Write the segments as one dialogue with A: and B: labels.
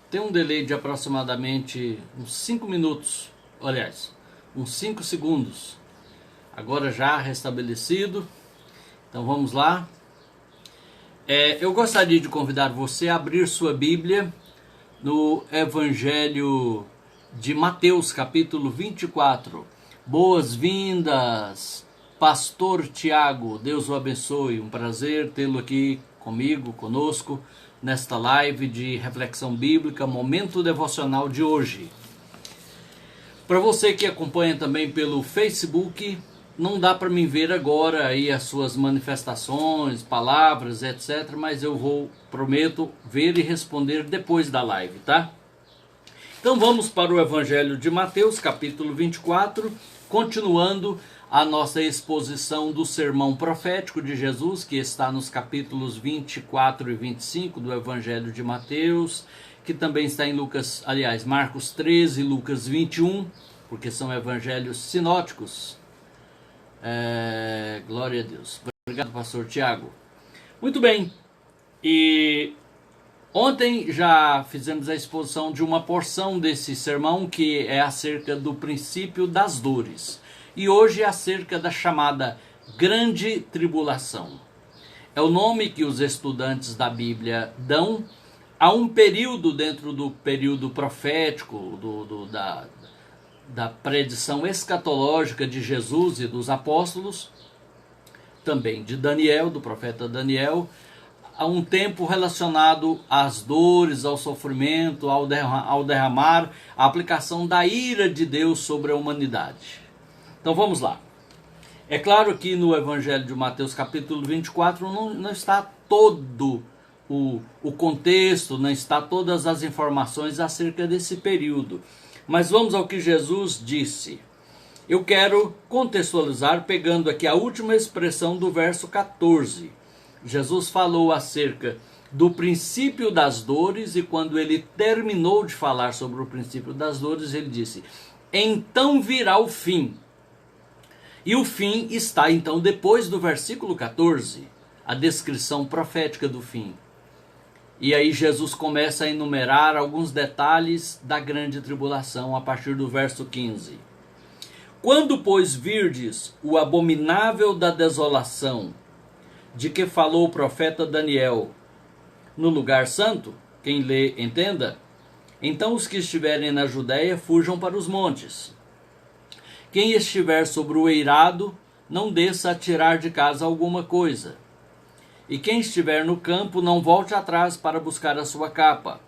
A: tem um delay de aproximadamente uns 5 minutos, aliás, uns 5 segundos. Agora já restabelecido. Então vamos lá. Eu gostaria de convidar você a abrir sua Bíblia no Evangelho de Mateus, capítulo 24. Boas-vindas, Pastor Tiago. Deus o abençoe. Um prazer tê-lo aqui comigo, conosco, nesta live de reflexão bíblica, momento devocional de hoje. Para você que acompanha também pelo Facebook, não dá para me ver agora aí as suas manifestações, palavras, etc. Mas eu prometo, ver e responder depois da live, tá? Então vamos para o Evangelho de Mateus, capítulo 24, continuando a nossa exposição do sermão profético de Jesus, que está nos capítulos 24 e 25 do Evangelho de Mateus, que também está em Marcos 13 e Lucas 21, porque são evangelhos sinóticos. Glória a Deus. Obrigado, pastor Tiago. Muito bem. E ontem já fizemos a exposição de uma porção desse sermão, que é acerca do princípio das dores. E hoje é acerca da chamada Grande Tribulação. É o nome que os estudantes da Bíblia dão a um período dentro do período profético, da predição escatológica de Jesus e dos apóstolos, também de Daniel, do profeta Daniel, a um tempo relacionado às dores, ao sofrimento, ao derramar, a aplicação da ira de Deus sobre a humanidade. Então vamos lá. É claro que no Evangelho de Mateus capítulo 24 não está todo o contexto, não está todas as informações acerca desse período. Mas vamos ao que Jesus disse. Eu quero contextualizar pegando aqui a última expressão do verso 14. Jesus falou acerca do princípio das dores, e quando ele terminou de falar sobre o princípio das dores, ele disse: então virá o fim. E o fim está então depois do versículo 14, a descrição profética do fim. E aí Jesus começa a enumerar alguns detalhes da grande tribulação a partir do verso 15. Quando, pois, virdes o abominável da desolação, de que falou o profeta Daniel, no lugar santo, quem lê entenda, então os que estiverem na Judéia fujam para os montes. Quem estiver sobre o eirado, não desça a tirar de casa alguma coisa. E quem estiver no campo, não volte atrás para buscar a sua capa.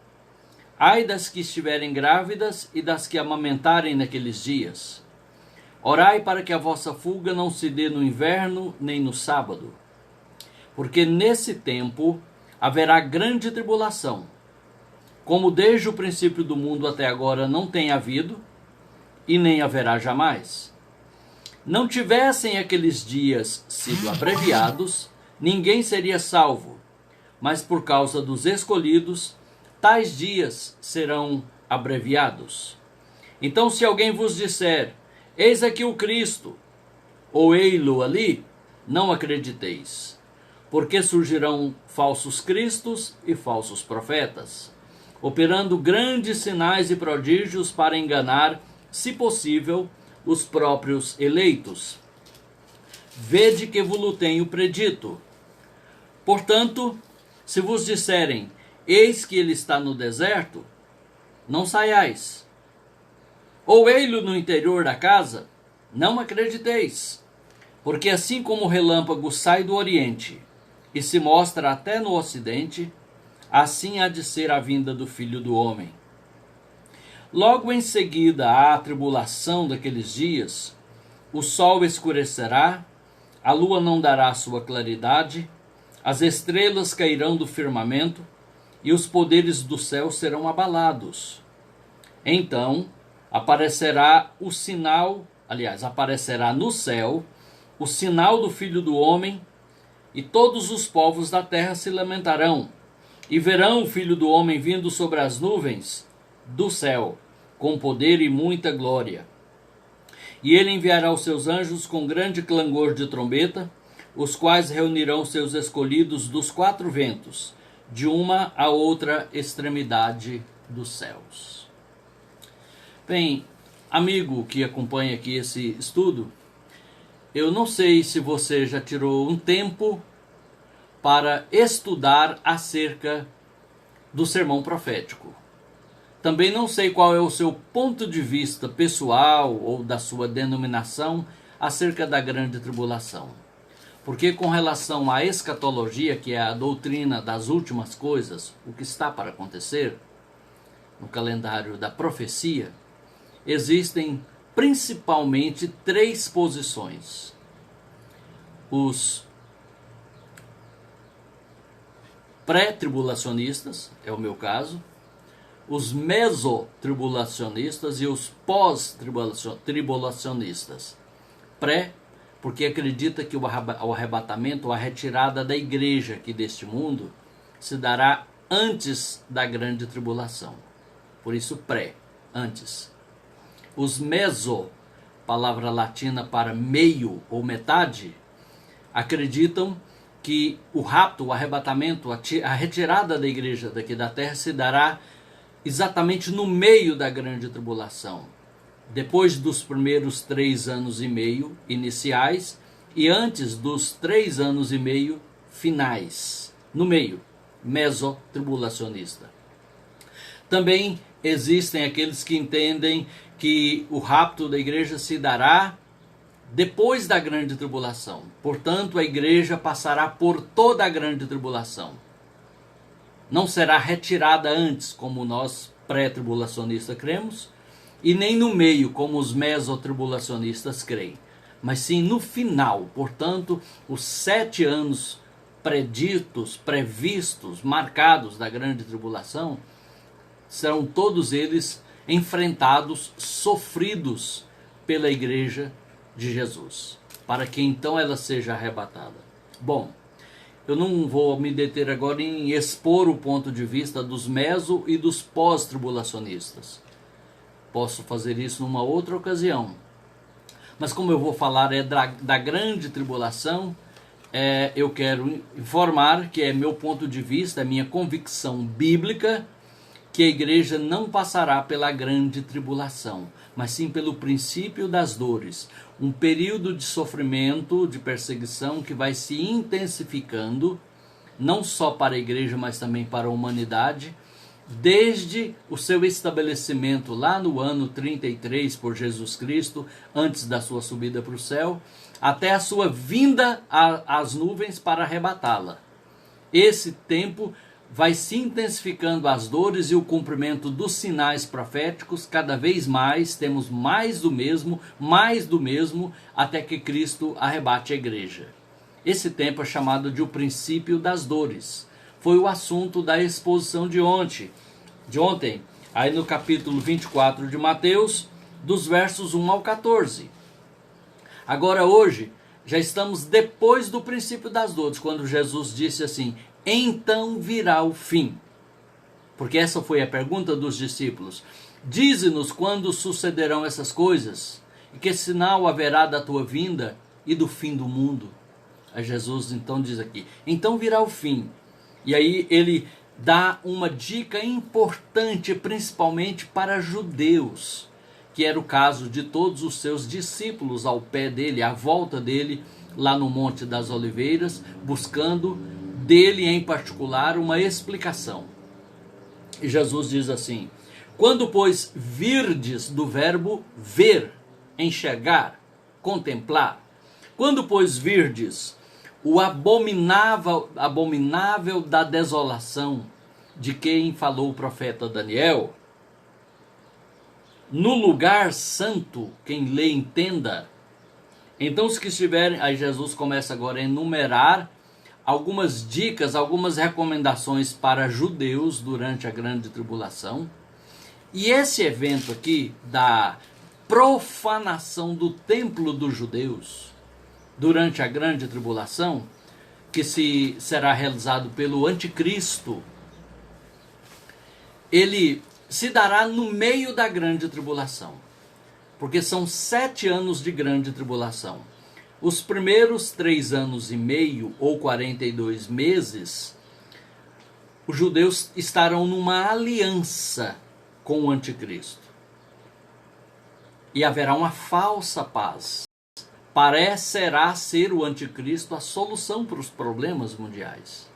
A: Ai das que estiverem grávidas e das que amamentarem naqueles dias. Orai para que a vossa fuga não se dê no inverno nem no sábado. Porque nesse tempo haverá grande tribulação, como desde o princípio do mundo até agora não tem havido, e nem haverá jamais. Não tivessem aqueles dias sido abreviados, ninguém seria salvo, mas por causa dos escolhidos, tais dias serão abreviados. Então, se alguém vos disser, eis aqui o Cristo, ou ei-lo ali, não acrediteis, porque surgirão falsos cristos e falsos profetas, operando grandes sinais e prodígios para enganar, se possível, os próprios eleitos. Vede que vos tenho predito. Portanto, se vos disserem, eis que ele está no deserto, não saiais. Ou ei-lo no interior da casa, não acrediteis. Porque assim como o relâmpago sai do oriente e se mostra até no ocidente, assim há de ser a vinda do Filho do Homem. Logo em seguida à tribulação daqueles dias, o sol escurecerá, a lua não dará sua claridade, as estrelas cairão do firmamento e os poderes do céu serão abalados. Então aparecerá no céu o sinal do Filho do Homem, e todos os povos da terra se lamentarão, e verão o Filho do Homem vindo sobre as nuvens do céu, com poder e muita glória. E ele enviará os seus anjos com grande clangor de trombeta, os quais reunirão seus escolhidos dos quatro ventos, de uma a outra extremidade dos céus. Bem, amigo que acompanha aqui esse estudo, eu não sei se você já tirou um tempo para estudar acerca do sermão profético. Também não sei qual é o seu ponto de vista pessoal ou da sua denominação acerca da grande tribulação. Porque com relação à escatologia, que é a doutrina das últimas coisas, o que está para acontecer, no calendário da profecia, existem principalmente 3 posições. Os pré-tribulacionistas, é o meu caso, os mesotribulacionistas e os pós-tribulacionistas. Pré, porque acredita que o arrebatamento, a retirada da igreja aqui deste mundo, se dará antes da grande tribulação. Por isso pré, antes. Os meso, palavra latina para meio ou metade, acreditam que o rapto, o arrebatamento, a retirada da igreja daqui da terra se dará exatamente no meio da grande tribulação, depois dos primeiros 3 anos e meio iniciais e antes dos 3 anos e meio finais, no meio, mesotribulacionista. Também existem aqueles que entendem que o rapto da igreja se dará depois da grande tribulação. Portanto, a igreja passará por toda a grande tribulação. Não será retirada antes, como nós pré-tribulacionistas cremos, e nem no meio, como os mesotribulacionistas creem, mas sim no final. Portanto, os 7 anos preditos, previstos, marcados da grande tribulação, serão todos eles enfrentados, sofridos pela igreja de Jesus, para que então ela seja arrebatada. Bom, eu não vou me deter agora em expor o ponto de vista dos meso e dos pós-tribulacionistas. Posso fazer isso numa outra ocasião. Mas como eu vou falar da grande tribulação, eu quero informar que é meu ponto de vista, é minha convicção bíblica, que a igreja não passará pela grande tribulação, mas sim pelo princípio das dores. Um período de sofrimento, de perseguição que vai se intensificando, não só para a igreja, mas também para a humanidade, desde o seu estabelecimento lá no ano 33 por Jesus Cristo, antes da sua subida para o céu, até a sua vinda às nuvens para arrebatá-la. Esse tempo vai se intensificando as dores e o cumprimento dos sinais proféticos, cada vez mais, temos mais do mesmo, até que Cristo arrebate a igreja. Esse tempo é chamado de o princípio das dores. Foi o assunto da exposição de ontem, aí no capítulo 24 de Mateus, dos versos 1 ao 14. Agora hoje, já estamos depois do princípio das dores, quando Jesus disse assim: então virá o fim. Porque essa foi a pergunta dos discípulos. Dize-nos quando sucederão essas coisas, e que sinal haverá da tua vinda e do fim do mundo. Aí Jesus então diz aqui: então virá o fim. E aí ele dá uma dica importante, principalmente para judeus, que era o caso de todos os seus discípulos ao pé dele, à volta dele, lá no Monte das Oliveiras, buscando dele em particular uma explicação. E Jesus diz assim: quando, pois, virdes, do verbo ver, enxergar, contemplar, quando, pois, virdes o abominável da desolação de quem falou o profeta Daniel, no lugar santo, quem lê entenda. Então os que estiverem, aí Jesus começa agora a enumerar algumas dicas, algumas recomendações para judeus durante a grande tribulação. E esse evento aqui da profanação do templo dos judeus durante a grande tribulação, que será realizado pelo anticristo, ele se dará no meio da grande tribulação, porque são 7 anos de grande tribulação. Os primeiros 3 anos e meio, ou 42 meses, os judeus estarão numa aliança com o anticristo. E haverá uma falsa paz. Parecerá ser o anticristo a solução para os problemas mundiais.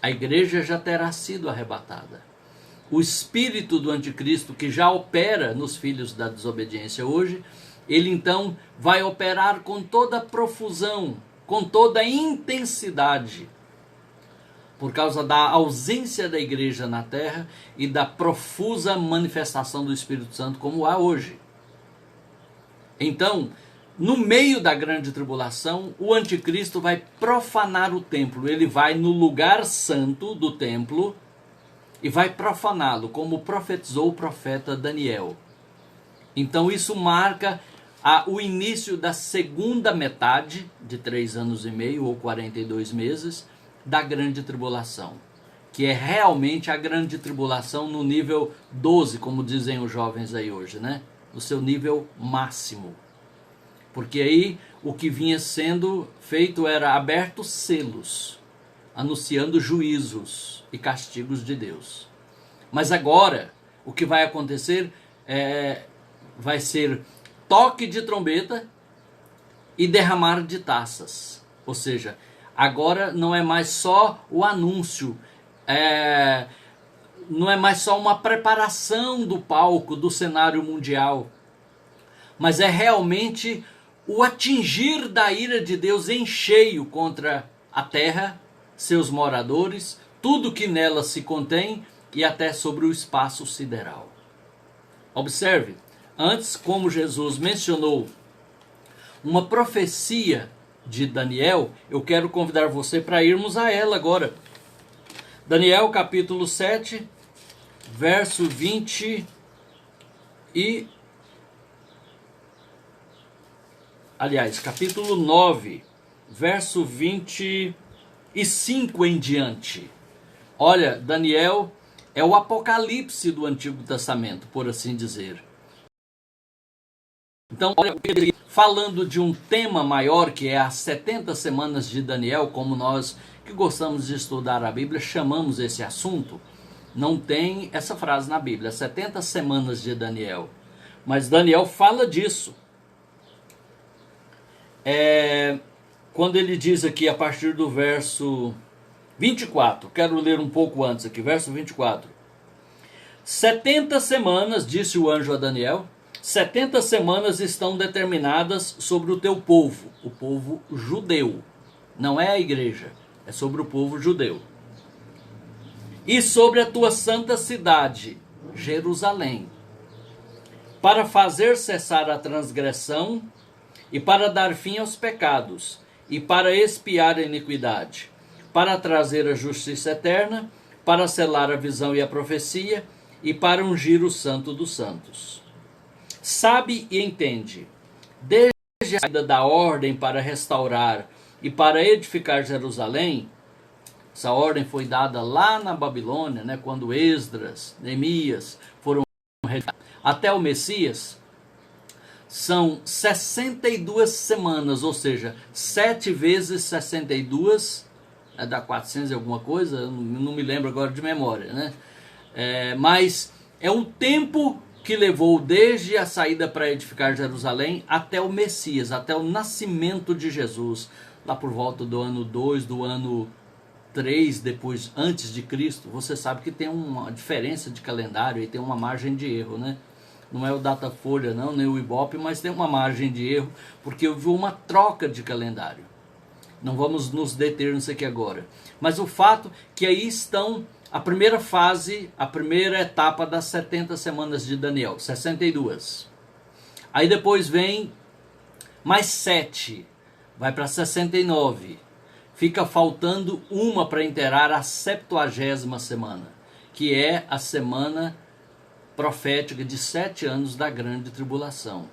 A: A igreja já terá sido arrebatada. O espírito do anticristo, que já opera nos filhos da desobediência hoje, ele então vai operar com toda a profusão, com toda a intensidade, por causa da ausência da igreja na terra e da profusa manifestação do Espírito Santo como há hoje. Então, no meio da grande tribulação, o anticristo vai profanar o templo. Ele vai no lugar santo do templo e vai profaná-lo, como profetizou o profeta Daniel. Então isso marca o início da segunda metade de 3 anos e meio ou 42 meses da grande tribulação, que é realmente a grande tribulação no nível 12, como dizem os jovens aí hoje, né? No seu nível máximo. Porque aí o que vinha sendo feito era abertos selos, anunciando juízos e castigos de Deus. Mas agora, o que vai acontecer vai ser toque de trombeta e derramar de taças. Ou seja, agora não é mais só o anúncio, não é mais só uma preparação do palco, do cenário mundial, mas é realmente o atingir da ira de Deus em cheio contra a terra, seus moradores, tudo que nela se contém e até sobre o espaço sideral. Observe, antes, como Jesus mencionou uma profecia de Daniel, eu quero convidar você para irmos a ela agora. Daniel capítulo 7, verso 20 e... Aliás, capítulo 9, verso 25 em diante. Olha, Daniel é o apocalipse do Antigo Testamento, por assim dizer. Então, olha, falando de um tema maior, que é as 70 semanas de Daniel, como nós que gostamos de estudar a Bíblia chamamos esse assunto, não tem essa frase na Bíblia, 70 semanas de Daniel. Mas Daniel fala disso. Quando ele diz aqui a partir do verso 24, quero ler um pouco antes aqui, verso 24. 70 semanas, disse o anjo a Daniel, 70 semanas estão determinadas sobre o teu povo, o povo judeu. Não é a igreja, é sobre o povo judeu. E sobre a tua santa cidade, Jerusalém, para fazer cessar a transgressão e para dar fim aos pecados, e para expiar a iniquidade, para trazer a justiça eterna, para selar a visão e a profecia, e para ungir o santo dos santos. Sabe e entende, desde a saída da ordem para restaurar e para edificar Jerusalém, essa ordem foi dada lá na Babilônia, né, quando Esdras, Neemias foram até o Messias, são 62 semanas, ou seja, 7 vezes 62, dá 400 e alguma coisa, eu não me lembro agora de memória, né? Mas é o tempo que levou desde a saída para edificar Jerusalém até o Messias, até o nascimento de Jesus, lá por volta do ano 2, do ano 3, depois, antes de Cristo. Você sabe que tem uma diferença de calendário e tem uma margem de erro, né? Não é o Datafolha não, nem o Ibope, mas tem uma margem de erro, porque houve uma troca de calendário. Não vamos nos deter nisso aqui agora. Mas o fato que aí estão a primeira fase, a primeira etapa das 70 semanas de Daniel, 62. Aí depois vem mais 7, vai para 69. Fica faltando uma para inteirar a 70ª semana, que é a semana profética de 7 anos da grande tribulação,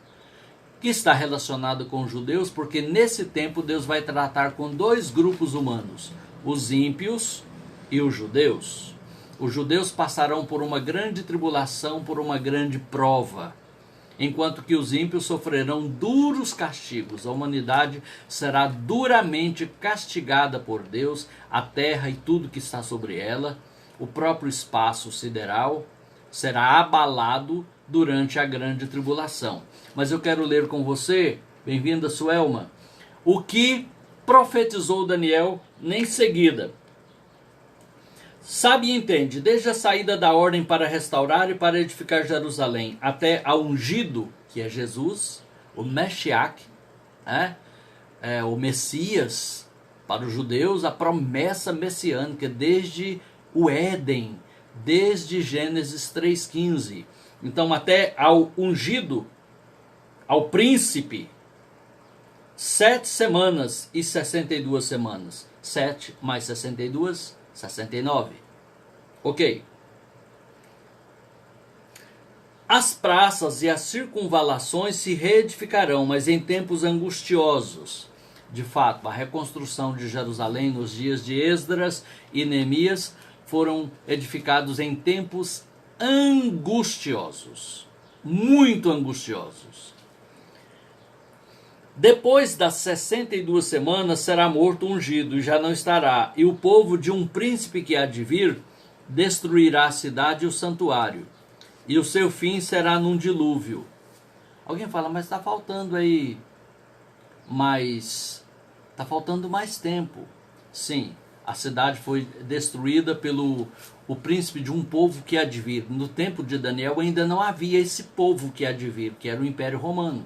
A: que está relacionado com os judeus, porque nesse tempo Deus vai tratar com 2 grupos humanos, os ímpios e os judeus. Os judeus passarão por uma grande tribulação, por uma grande prova, enquanto que os ímpios sofrerão duros castigos. A humanidade será duramente castigada por Deus, a terra e tudo que está sobre ela, o próprio espaço sideral será abalado durante a grande tribulação. Mas eu quero ler com você, bem-vinda Suelma, o que profetizou Daniel em seguida. Sabe e entende, desde a saída da ordem para restaurar e para edificar Jerusalém, até ao ungido, que é Jesus, o Meshiach, o Messias, para os judeus, a promessa messiânica desde o Éden, desde Gênesis 3,15. Então, até ao ungido, ao príncipe, 7 semanas e 62 semanas. 7 mais 62, 69. Ok. As praças e as circunvalações se reedificarão, mas em tempos angustiosos. De fato, a reconstrução de Jerusalém nos dias de Esdras e Neemias foram edificados em tempos angustiosos, muito angustiosos. Depois das 62 semanas será morto o ungido e já não estará, e o povo de um príncipe que há de vir destruirá a cidade e o santuário, e o seu fim será num dilúvio. Alguém fala, mas está faltando aí, está faltando mais tempo. Sim, a cidade foi destruída pelo o príncipe de um povo que há de vir. No tempo de Daniel ainda não havia esse povo que há de vir, que era o Império Romano.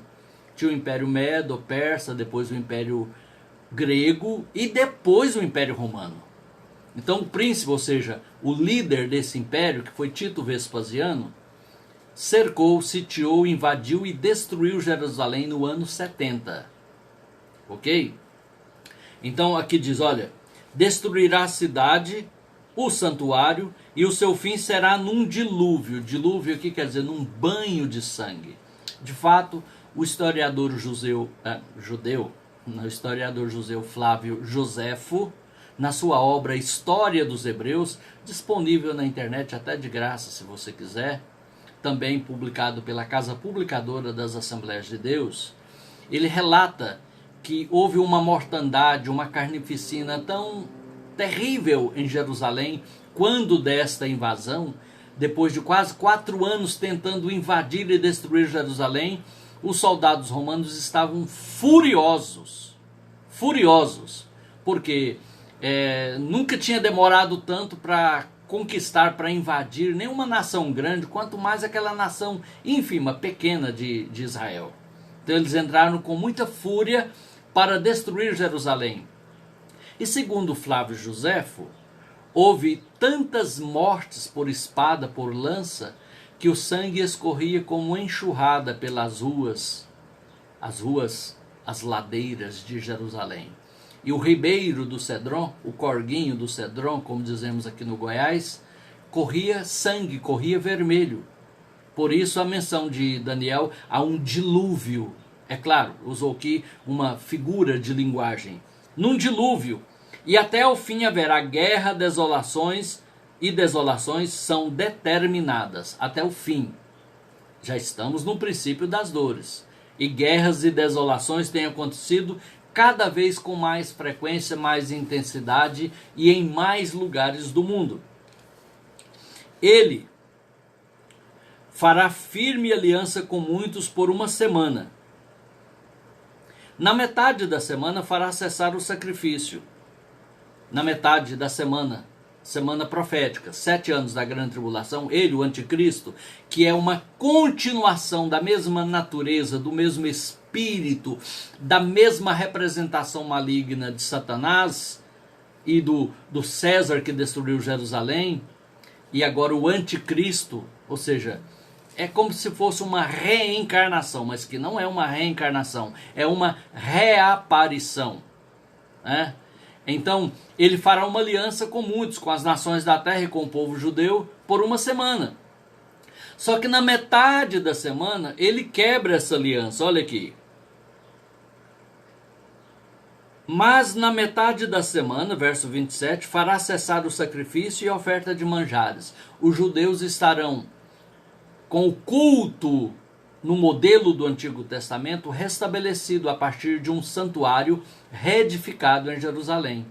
A: Tinha o Império Medo-Persa, depois o Império Grego e depois o Império Romano. Então o príncipe, ou seja, o líder desse império, que foi Tito Vespasiano, cercou, sitiou, invadiu e destruiu Jerusalém no ano 70. Ok? Então aqui diz, olha, destruirá a cidade, o santuário, e o seu fim será num dilúvio. Dilúvio aqui quer dizer num banho de sangue. De fato, o historiador judeu Flávio Joséfo, na sua obra História dos Hebreus, disponível na internet até de graça se você quiser, também publicado pela Casa Publicadora das Assembleias de Deus, ele relata que houve uma mortandade, uma carnificina tão terrível em Jerusalém quando desta invasão, depois de quase 4 anos tentando invadir e destruir Jerusalém, os soldados romanos estavam furiosos, porque nunca tinha demorado tanto para conquistar, para invadir nenhuma nação grande, quanto mais aquela nação ínfima, pequena de Israel. Então eles entraram com muita fúria para destruir Jerusalém. E segundo Flávio Joséfo, houve tantas mortes por espada, por lança, que o sangue escorria como enxurrada pelas ruas, as ladeiras de Jerusalém. E o ribeiro do Cedron, o corguinho do Cedron, como dizemos aqui no Goiás, corria sangue, corria vermelho. Por isso a menção de Daniel a um dilúvio. É claro, usou aqui uma figura de linguagem. Num dilúvio. E até o fim haverá guerra, desolações, e desolações são determinadas até o fim. Já estamos no princípio das dores. E guerras e desolações têm acontecido cada vez com mais frequência, mais intensidade e em mais lugares do mundo. Ele fará firme aliança com muitos por uma semana. Na metade da semana fará cessar o sacrifício. Na metade da semana profética, 7 anos da grande tribulação, ele, o anticristo, que é uma continuação da mesma natureza, do mesmo espírito, da mesma representação maligna de Satanás e do César que destruiu Jerusalém, e agora o anticristo, ou seja, é como se fosse uma reencarnação, mas que não é uma reencarnação, é uma reaparição, né? Então, ele fará uma aliança com muitos, com as nações da terra e com o povo judeu, por uma semana. Só que na metade da semana, ele quebra essa aliança. Olha aqui. Mas na metade da semana, verso 27, fará cessar o sacrifício e a oferta de manjares. Os judeus estarão com o culto no modelo do Antigo Testamento, restabelecido a partir de um santuário reedificado em Jerusalém.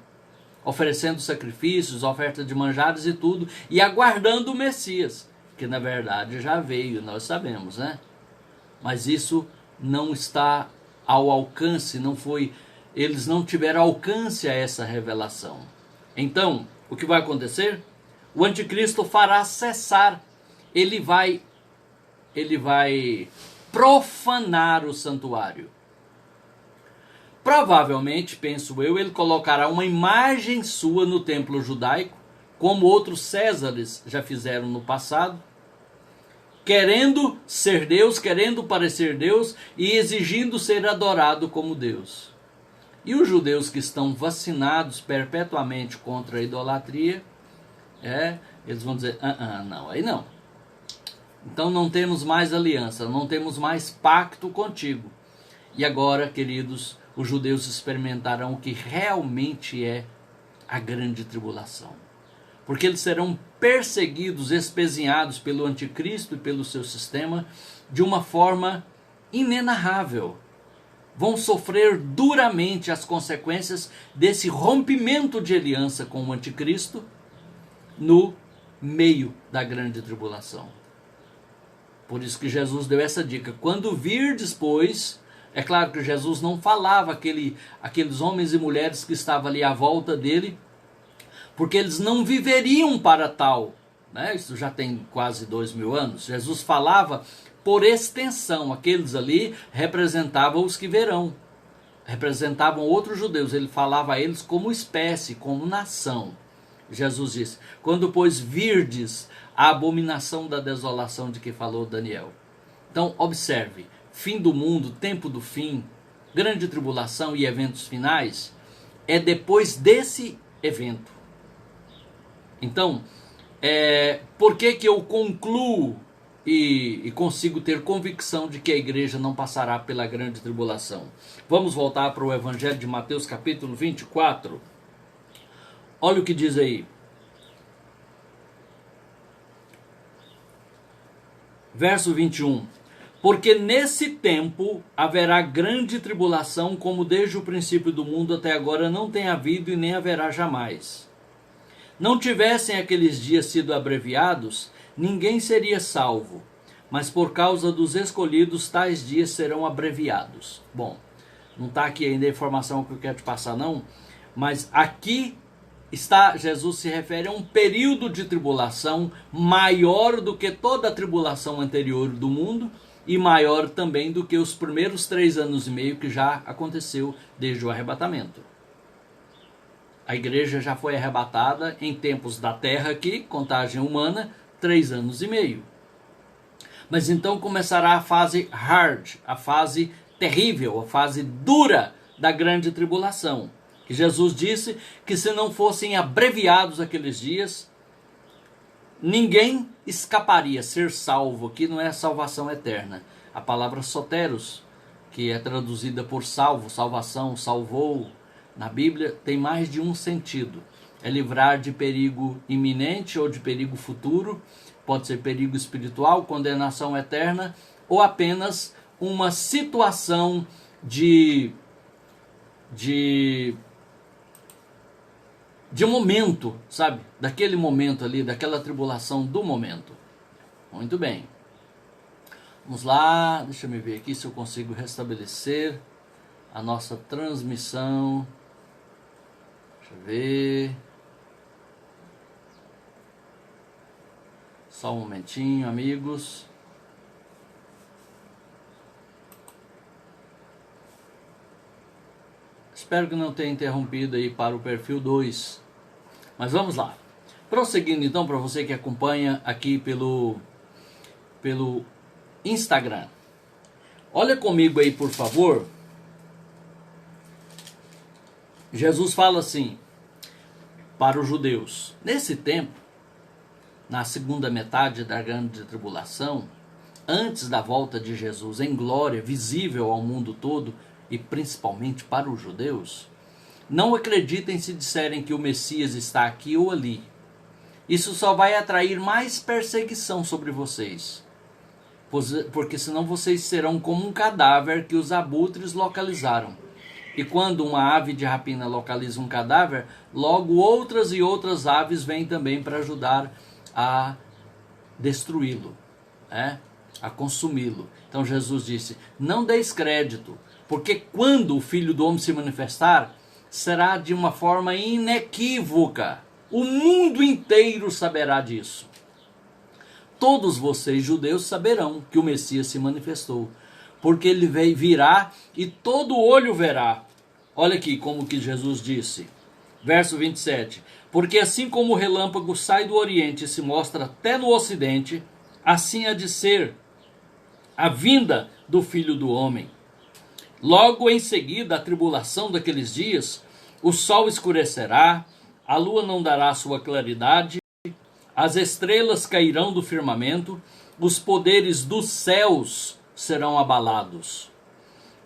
A: oferecendo sacrifícios, oferta de manjares e tudo, e aguardando o Messias, que na verdade já veio, nós sabemos, né? Mas isso não está ao alcance, eles não tiveram alcance a essa revelação. Então, o que vai acontecer? O anticristo fará cessar, ele vai profanar o santuário. Provavelmente, penso eu, ele colocará uma imagem sua no templo judaico, como outros Césares já fizeram no passado, querendo ser Deus, querendo parecer Deus e exigindo ser adorado como Deus. E os judeus que estão vacinados perpetuamente contra a idolatria, eles vão dizer, não, aí não. Então não temos mais aliança, não temos mais pacto contigo. E agora, queridos, os judeus experimentarão o que realmente é a grande tribulação. Porque eles serão perseguidos, espezinhados pelo anticristo e pelo seu sistema de uma forma inenarrável. Vão sofrer duramente as consequências desse rompimento de aliança com o anticristo no meio da grande tribulação. Por isso que Jesus deu essa dica. Quando virdes, pois, é claro que Jesus não falava aqueles homens e mulheres que estavam ali à volta dele, porque eles não viveriam para tal, né? Isso já tem quase 2000 anos. Jesus falava por extensão, aqueles ali representavam os que verão, representavam outros judeus, ele falava a eles como espécie, como nação. Jesus disse, quando pois virdes a abominação da desolação de que falou Daniel. Então observe, fim do mundo, tempo do fim, grande tribulação e eventos finais, é depois desse evento. Então, por que eu concluo e consigo ter convicção de que a igreja não passará pela grande tribulação? Vamos voltar para o Evangelho de Mateus capítulo 24. Olha o que diz aí. Verso 21. Porque nesse tempo haverá grande tribulação, como desde o princípio do mundo até agora não tem havido e nem haverá jamais. Não tivessem aqueles dias sido abreviados, ninguém seria salvo, mas por causa dos escolhidos, tais dias serão abreviados. Bom, não está aqui ainda a informação que eu quero te passar não, mas aqui Jesus se refere a um período de tribulação maior do que toda a tribulação anterior do mundo e maior também do que os primeiros 3 anos e meio que já aconteceu desde o arrebatamento. A igreja já foi arrebatada em tempos da terra aqui, contagem humana, 3 anos e meio. Mas então começará a fase hard, a fase terrível, a fase dura da grande tribulação. Que Jesus disse que se não fossem abreviados aqueles dias, ninguém escaparia. Ser salvo aqui não é salvação eterna. A palavra soteros, que é traduzida por salvo, salvação, salvou, na Bíblia tem mais de um sentido. É livrar de perigo iminente ou de perigo futuro, pode ser perigo espiritual, condenação eterna, ou apenas uma situação de momento, sabe? Daquele momento ali, daquela tribulação do momento. Muito bem. Vamos lá, deixa eu ver aqui se eu consigo restabelecer a nossa transmissão. Deixa eu ver. Só um momentinho, amigos. Espero que não tenha interrompido aí para o perfil 2. Mas vamos lá. Prosseguindo então, para você que acompanha aqui pelo Instagram. Olha comigo aí, por favor. Jesus fala assim para os judeus: nesse tempo, na segunda metade da grande tribulação, antes da volta de Jesus em glória, visível ao mundo todo e principalmente para os judeus, não acreditem se disserem que o Messias está aqui ou ali. Isso só vai atrair mais perseguição sobre vocês, porque senão vocês serão como um cadáver que os abutres localizaram. E quando uma ave de rapina localiza um cadáver, logo outras e outras aves vêm também para ajudar a destruí-lo, né? A consumi-lo. Então Jesus disse, não deis crédito, porque quando o Filho do Homem se manifestar, será de uma forma inequívoca. O mundo inteiro saberá disso. Todos vocês, judeus, saberão que o Messias se manifestou, porque ele virá e todo olho verá. Olha aqui como que Jesus disse, verso 27. Porque assim como o relâmpago sai do Oriente e se mostra até no Ocidente, assim há de ser a vinda do Filho do Homem. Logo em seguida, a tribulação daqueles dias, o sol escurecerá, a lua não dará sua claridade, as estrelas cairão do firmamento, os poderes dos céus serão abalados.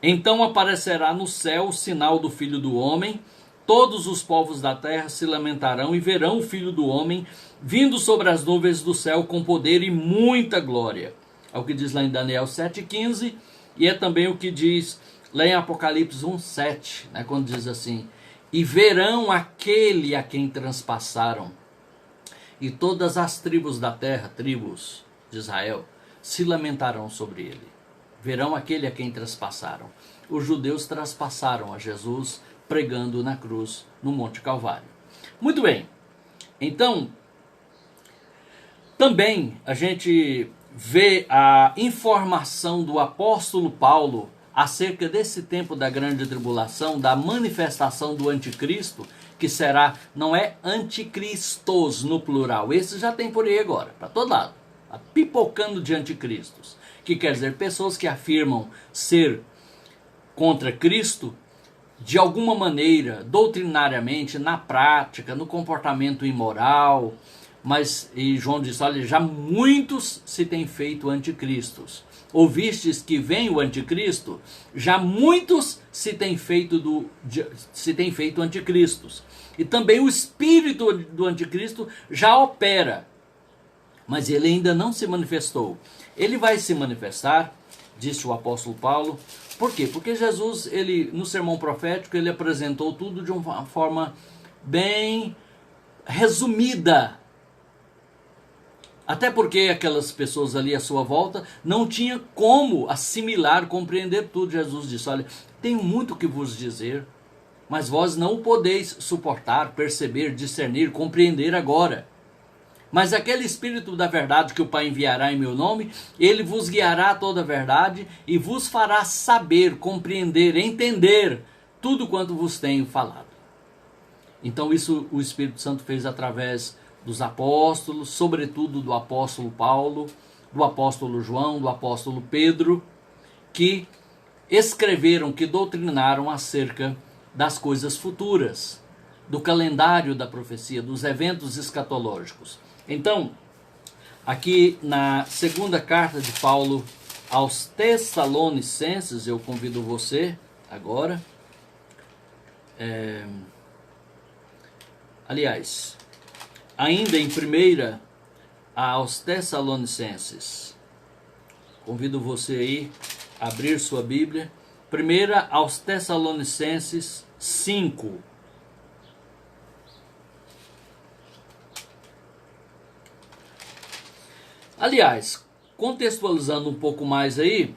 A: Então aparecerá no céu o sinal do Filho do Homem, todos os povos da terra se lamentarão e verão o Filho do Homem vindo sobre as nuvens do céu com poder e muita glória. É o que diz lá em Daniel 7,15 e é também o que diz lá em Apocalipse 1,7, né, quando diz assim, e verão aquele a quem transpassaram, e todas as tribos da terra, tribos de Israel, se lamentarão sobre ele. Verão aquele a quem traspassaram. Os judeus traspassaram a Jesus pregando na cruz no Monte Calvário. Muito bem, então, também a gente vê a informação do apóstolo Paulo acerca desse tempo da grande tribulação, da manifestação do anticristo, que será, não é anticristos no plural, esse já tem por aí agora, para todo lado, tá pipocando de anticristos, que quer dizer pessoas que afirmam ser contra Cristo, de alguma maneira, doutrinariamente, na prática, no comportamento imoral, mas, e João diz, olha, já muitos se têm feito anticristos. Ouvistes que vem o anticristo? Já muitos se têm feito anticristos. E também o espírito do anticristo já opera, mas ele ainda não se manifestou. Ele vai se manifestar, disse o apóstolo Paulo. Por quê? Porque Jesus, ele, no sermão profético, ele apresentou tudo de uma forma bem resumida. Até porque aquelas pessoas ali à sua volta não tinham como assimilar, compreender tudo. Jesus disse, olha, tenho muito que vos dizer, mas vós não o podeis suportar, perceber, discernir, compreender agora. Mas aquele Espírito da verdade que o Pai enviará em meu nome, ele vos guiará a toda a verdade e vos fará saber, compreender, entender tudo quanto vos tenho falado. Então isso o Espírito Santo fez através dos apóstolos, sobretudo do apóstolo Paulo, do apóstolo João, do apóstolo Pedro, que escreveram, que doutrinaram acerca das coisas futuras, do calendário da profecia, dos eventos escatológicos. Então, aqui na segunda carta de Paulo aos Tessalonicenses, eu convido você agora, ainda em primeira aos Tessalonicenses, convido você aí a abrir sua Bíblia, primeira aos Tessalonicenses 5. Aliás, contextualizando um pouco mais aí,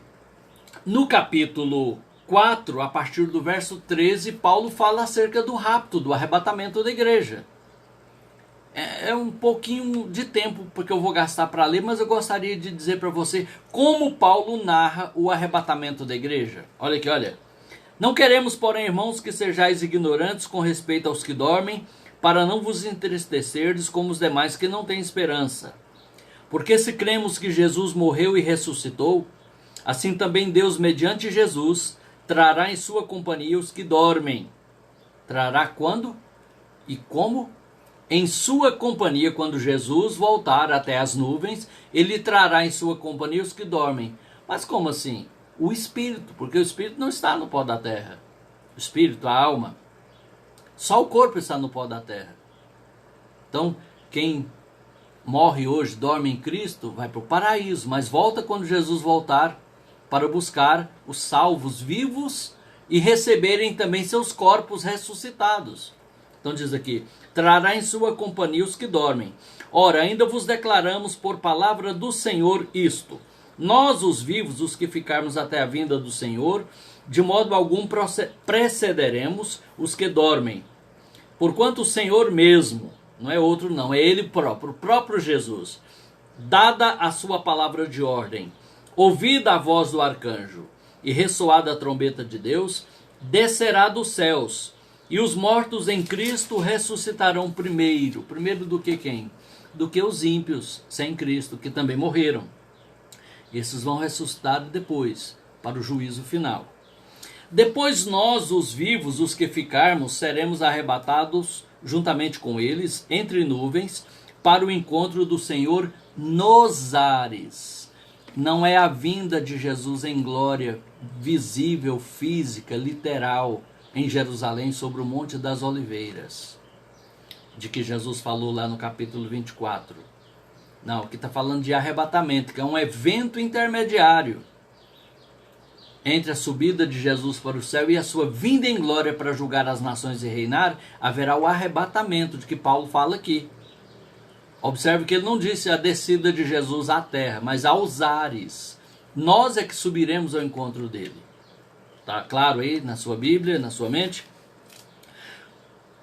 A: no capítulo 4, a partir do verso 13, Paulo fala acerca do rapto, do arrebatamento da igreja. É um pouquinho de tempo porque eu vou gastar para ler, mas eu gostaria de dizer para você como Paulo narra o arrebatamento da igreja. Olha aqui, olha. Não queremos, porém, irmãos, que sejais ignorantes com respeito aos que dormem, para não vos entristecerdes como os demais que não têm esperança. Porque se cremos que Jesus morreu e ressuscitou, assim também Deus, mediante Jesus, trará em sua companhia os que dormem. Trará quando e como? Em sua companhia, quando Jesus voltar até as nuvens, ele trará em sua companhia os que dormem. Mas como assim? O Espírito, porque o Espírito não está no pó da terra. O Espírito, a alma. Só o corpo está no pó da terra. Então, quem morre hoje, dorme em Cristo, vai para o paraíso, mas volta quando Jesus voltar para buscar os salvos vivos e receberem também seus corpos ressuscitados. Então diz aqui, trará em sua companhia os que dormem. Ora, ainda vos declaramos por palavra do Senhor isto: nós, os vivos, os que ficarmos até a vinda do Senhor, de modo algum precederemos os que dormem. Porquanto o Senhor mesmo, não é outro não, é Ele próprio, o próprio Jesus, dada a sua palavra de ordem, ouvida a voz do arcanjo e ressoada a trombeta de Deus, descerá dos céus, e os mortos em Cristo ressuscitarão primeiro. Primeiro do que quem? Do que os ímpios sem Cristo, que também morreram. Esses vão ressuscitar depois, para o juízo final. Depois nós, os vivos, os que ficarmos, seremos arrebatados juntamente com eles, entre nuvens, para o encontro do Senhor nos ares. Não é a vinda de Jesus em glória visível, física, literal, em Jerusalém, sobre o Monte das Oliveiras, de que Jesus falou lá no capítulo 24. Não, aqui está falando de arrebatamento, que é um evento intermediário entre a subida de Jesus para o céu e a sua vinda em glória para julgar as nações e reinar. Haverá o arrebatamento, de que Paulo fala aqui. Observe que ele não disse a descida de Jesus à terra, mas aos ares. Nós é que subiremos ao encontro dele. Está claro aí na sua Bíblia, na sua mente?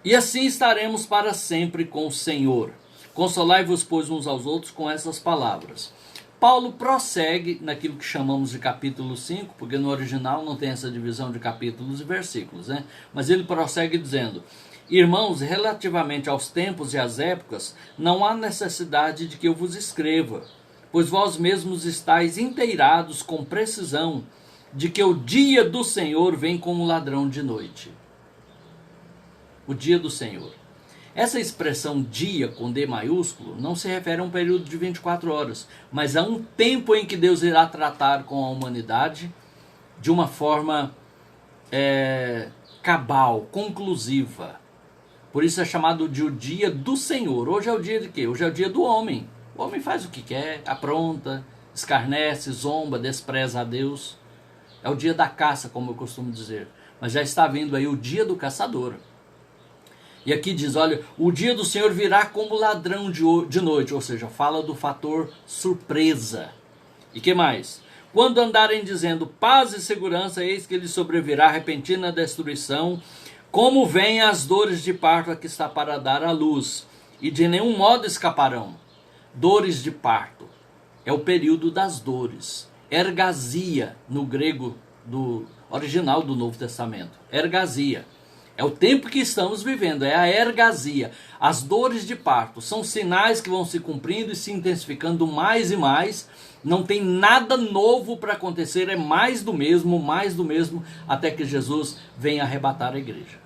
A: E assim estaremos para sempre com o Senhor. Consolai-vos, pois, uns aos outros com essas palavras. Paulo prossegue naquilo que chamamos de capítulo 5, porque no original não tem essa divisão de capítulos e versículos, né? Mas ele prossegue dizendo: irmãos, relativamente aos tempos e às épocas, não há necessidade de que eu vos escreva, pois vós mesmos estáis inteirados com precisão de que o dia do Senhor vem como ladrão de noite. O dia do Senhor. Essa expressão dia com D maiúsculo não se refere a um período de 24 horas, mas a um tempo em que Deus irá tratar com a humanidade de uma forma cabal, conclusiva. Por isso é chamado de o dia do Senhor. Hoje é o dia de quê? Hoje é o dia do homem. O homem faz o que quer, apronta, escarnece, zomba, despreza a Deus. É o dia da caça, como eu costumo dizer. Mas já está vindo aí o dia do caçador. E aqui diz, olha, o dia do Senhor virá como ladrão de noite, ou seja, fala do fator surpresa. E que mais? Quando andarem dizendo paz e segurança, eis que lhes sobrevirá repentina destruição, como vêm as dores de parto a que está para dar à luz, e de nenhum modo escaparão. Dores de parto é o período das dores. Ergasia, no grego do original do Novo Testamento. Ergasia. É o tempo que estamos vivendo, é a ergasia. As dores de parto são sinais que vão se cumprindo e se intensificando mais e mais. Não tem nada novo para acontecer, é mais do mesmo, até que Jesus venha arrebatar a igreja.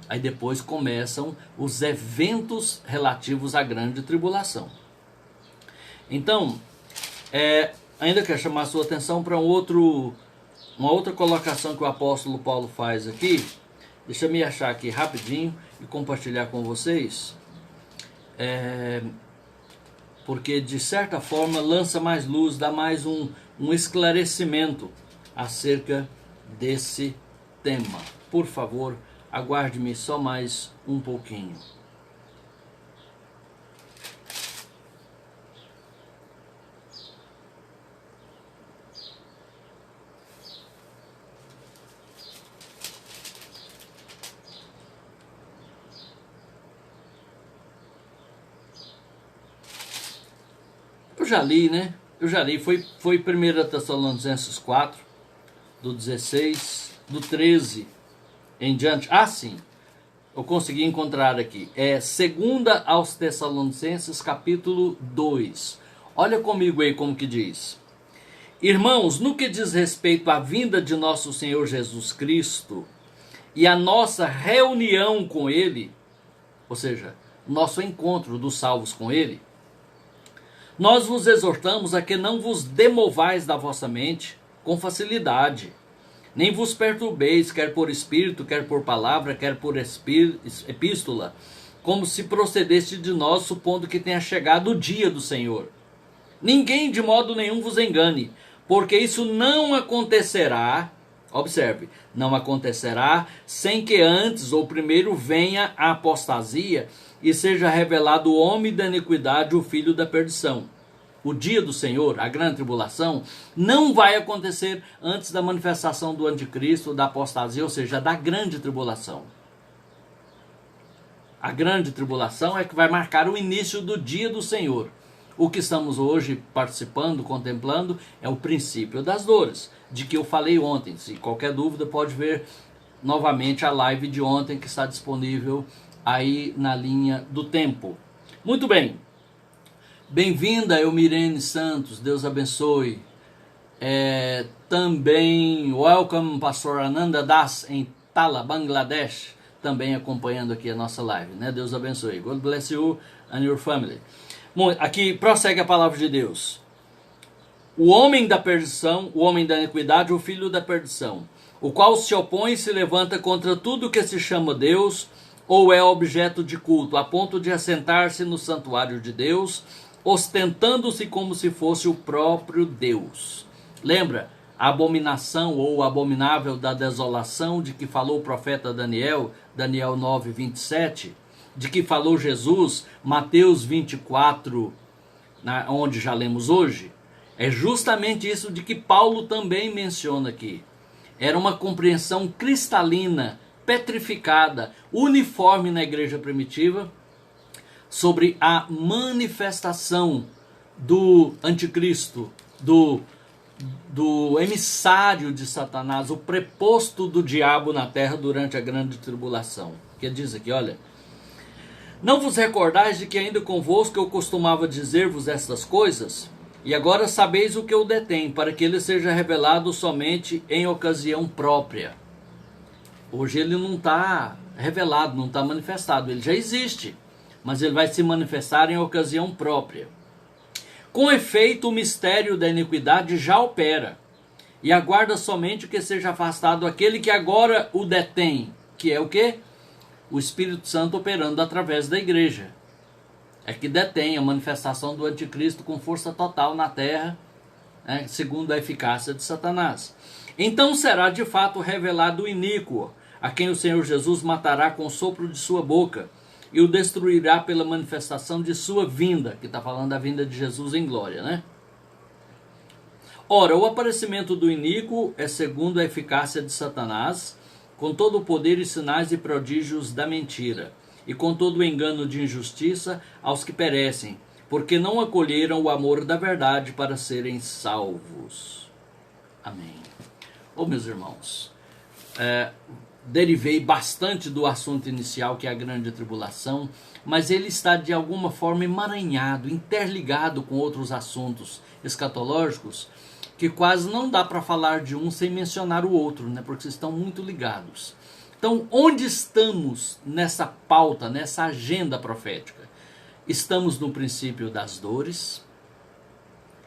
A: Aí depois começam os eventos relativos à grande tribulação. Então, ainda quero chamar a sua atenção para uma outra colocação que o apóstolo Paulo faz aqui. Deixa eu me achar aqui rapidinho e compartilhar com vocês, porque de certa forma lança mais luz, dá mais um esclarecimento acerca desse tema. Por favor, aguarde-me só mais um pouquinho. Eu já li, né? Foi 1 Tessalonicenses 4, do 16, do 13 em diante. Ah, sim, eu consegui encontrar aqui. É 2 aos Tessalonicenses, capítulo 2. Olha comigo aí como que diz. Irmãos, no que diz respeito à vinda de nosso Senhor Jesus Cristo e a nossa reunião com Ele, ou seja, nosso encontro dos salvos com Ele, nós vos exortamos a que não vos demovais da vossa mente com facilidade, nem vos perturbeis, quer por espírito, quer por palavra, quer por epístola, como se procedesse de nós, supondo que tenha chegado o dia do Senhor. Ninguém de modo nenhum vos engane, porque isso não acontecerá Observe, não acontecerá sem que antes ou primeiro venha a apostasia e seja revelado o homem da iniquidade, o filho da perdição. O dia do Senhor, a grande tribulação, não vai acontecer antes da manifestação do anticristo, da apostasia, ou seja, da grande tribulação. A grande tribulação é que vai marcar o início do dia do Senhor. O que estamos hoje participando, contemplando, é o princípio das dores, de que eu falei ontem. Se qualquer dúvida, pode ver novamente a live de ontem, que está disponível aí na linha do tempo. Muito bem. Bem-vinda, Elmirene Santos, Deus abençoe. Também, welcome, Pastor Ananda Das, em Tala, Bangladesh, também acompanhando aqui a nossa live, né? Deus abençoe. God bless you and your family. Bom, aqui prossegue a palavra de Deus. O homem da perdição, o homem da iniquidade, o filho da perdição, o qual se opõe e se levanta contra tudo que se chama Deus, ou é objeto de culto, a ponto de assentar-se no santuário de Deus, ostentando-se como se fosse o próprio Deus. Lembra a abominação ou abominável da desolação de que falou o profeta Daniel, Daniel 9, 27, de que falou Jesus, Mateus 24, onde já lemos hoje? É justamente isso de que Paulo também menciona aqui. Era uma compreensão cristalina, petrificada, uniforme na igreja primitiva, sobre a manifestação do anticristo, do emissário de Satanás, o preposto do diabo na terra durante a grande tribulação. Que diz aqui, olha: não vos recordais de que ainda convosco eu costumava dizer-vos estas coisas? E agora sabeis o que eu detém, para que ele seja revelado somente em ocasião própria. Hoje ele não está revelado, não está manifestado, ele já existe, mas ele vai se manifestar em ocasião própria. Com efeito, o mistério da iniquidade já opera, e aguarda somente que seja afastado aquele que agora o detém, que é o quê? O Espírito Santo operando através da igreja. É que detém a manifestação do anticristo com força total na terra, né, segundo a eficácia de Satanás. Então será de fato revelado o iníquo, a quem o Senhor Jesus matará com o sopro de sua boca, e o destruirá pela manifestação de sua vinda, que está falando da vinda de Jesus em glória, né? Ora, o aparecimento do iníquo é segundo a eficácia de Satanás, com todo o poder e sinais e prodígios da mentira, e com todo o engano de injustiça aos que perecem, porque não acolheram o amor da verdade para serem salvos. Amém. Meus irmãos, derivei bastante do assunto inicial, que é a grande tribulação, mas ele está de alguma forma emaranhado, interligado com outros assuntos escatológicos, que quase não dá para falar de um sem mencionar o outro, né? Porque estão muito ligados. Então, onde estamos nessa pauta, nessa agenda profética? Estamos no princípio das dores,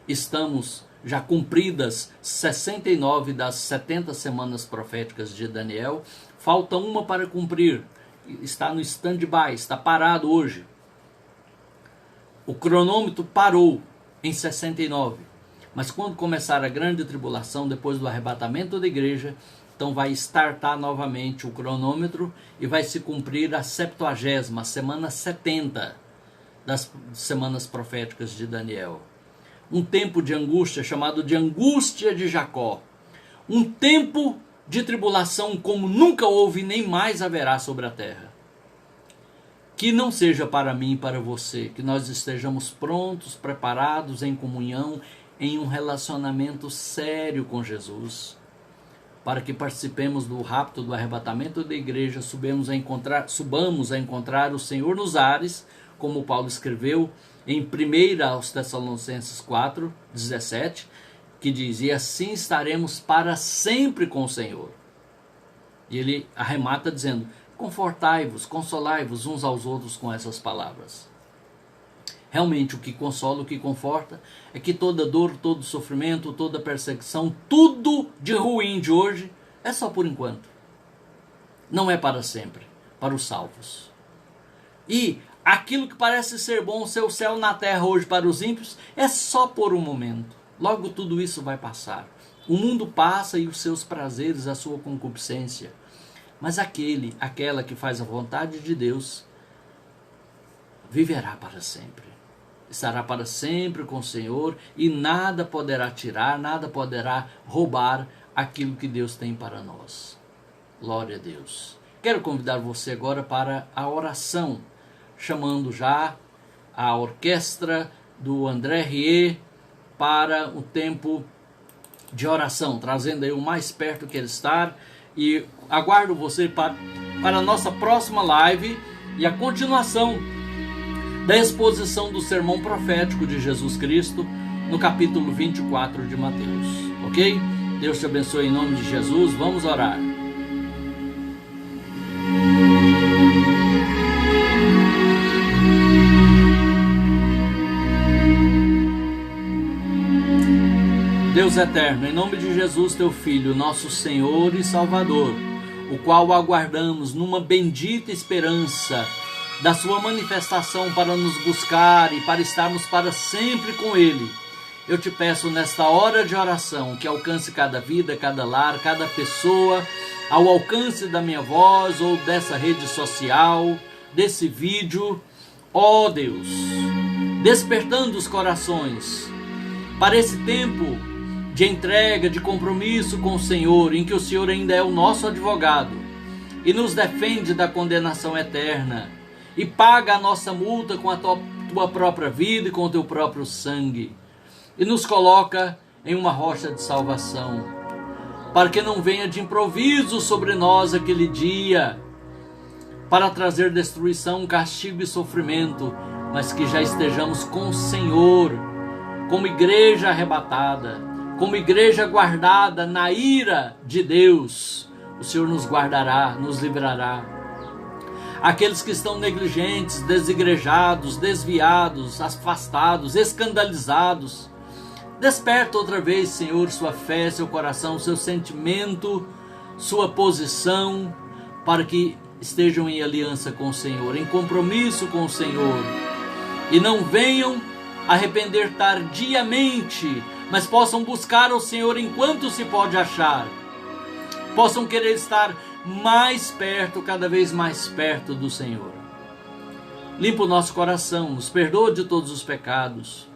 A: estamos já cumpridas 69 das 70 semanas proféticas de Daniel, falta uma para cumprir, está no stand-by, está parado hoje. O cronômetro parou em 69, mas quando começar a grande tribulação, depois do arrebatamento da igreja, então vai startar novamente o cronômetro e vai se cumprir a 70ª, a semana 70 das semanas proféticas de Daniel. Um tempo de angústia chamado de angústia de Jacó. Um tempo de tribulação como nunca houve nem mais haverá sobre a terra. Que não seja para mim e para você, que nós estejamos prontos, preparados em comunhão, em um relacionamento sério com Jesus, para que participemos do rapto, do arrebatamento da igreja, subamos a encontrar o Senhor nos ares, como Paulo escreveu em 1 aos Tessalonicenses 4, 17, que diz: e assim estaremos para sempre com o Senhor. E ele arremata dizendo: confortai-vos, consolai-vos uns aos outros com essas palavras. Realmente o que consola, o que conforta, é que toda dor, todo sofrimento, toda perseguição, tudo de ruim de hoje é só por enquanto. Não é para sempre, para os salvos. E aquilo que parece ser bom, ser o céu na terra hoje para os ímpios, é só por um momento. Logo tudo isso vai passar. O mundo passa e os seus prazeres, a sua concupiscência. Mas aquela que faz a vontade de Deus, viverá para sempre. Estará para sempre com o Senhor e nada poderá tirar, nada poderá roubar aquilo que Deus tem para nós. Glória a Deus. Quero convidar você agora para a oração, chamando já a orquestra do André Rieu para o tempo de oração, trazendo aí o mais perto que ele está, e aguardo você para a nossa próxima live e a continuação da exposição do sermão profético de Jesus Cristo no capítulo 24 de Mateus, ok? Deus te abençoe em nome de Jesus. Vamos orar. Deus eterno, em nome de Jesus, teu Filho, nosso Senhor e Salvador, o qual aguardamos numa bendita esperança da sua manifestação para nos buscar e para estarmos para sempre com Ele. Eu te peço nesta hora de oração que alcance cada vida, cada lar, cada pessoa, ao alcance da minha voz ou dessa rede social, desse vídeo. Ó Deus, despertando os corações para esse tempo de entrega, de compromisso com o Senhor, em que o Senhor ainda é o nosso advogado e nos defende da condenação eterna e paga a nossa multa com a tua própria vida e com o teu próprio sangue e nos coloca em uma rocha de salvação, para que não venha de improviso sobre nós aquele dia para trazer destruição, castigo e sofrimento, mas que já estejamos com o Senhor, como igreja arrebatada, como igreja guardada na ira de Deus. O Senhor nos guardará, nos livrará. Aqueles que estão negligentes, desigrejados, desviados, afastados, escandalizados, desperta outra vez, Senhor, sua fé, seu coração, seu sentimento, sua posição, para que estejam em aliança com o Senhor, em compromisso com o Senhor, e não venham arrepender tardiamente, mas possam buscar o Senhor enquanto se pode achar, possam querer estar mais perto, cada vez mais perto do Senhor. Limpa o nosso coração, nos perdoa de todos os pecados,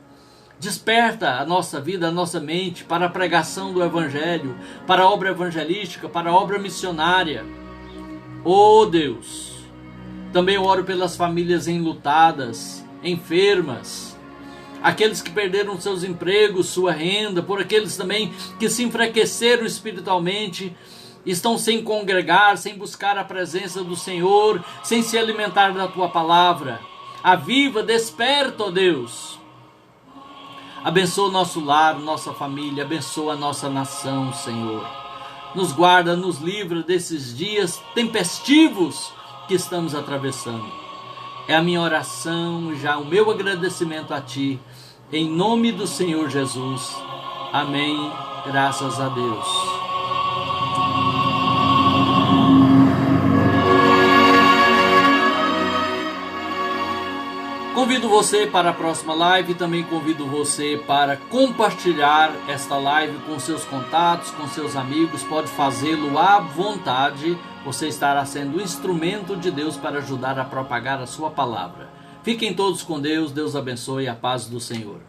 A: desperta a nossa vida, a nossa mente para a pregação do Evangelho, para a obra evangelística, para a obra missionária. Oh Deus, também eu oro pelas famílias enlutadas, enfermas, aqueles que perderam seus empregos, sua renda, por aqueles também que se enfraqueceram espiritualmente, estão sem congregar, sem buscar a presença do Senhor, sem se alimentar da tua palavra. Aviva, desperta, ó Deus. Abençoa o nosso lar, nossa família, abençoa a nossa nação, Senhor. Nos guarda, nos livra desses dias tempestivos que estamos atravessando. É a minha oração e já o meu agradecimento a Ti, em nome do Senhor Jesus. Amém. Graças a Deus. Convido você para a próxima live, também convido você para compartilhar esta live com seus contatos, com seus amigos, pode fazê-lo à vontade, você estará sendo um instrumento de Deus para ajudar a propagar a sua palavra. Fiquem todos com Deus, Deus abençoe, a paz do Senhor.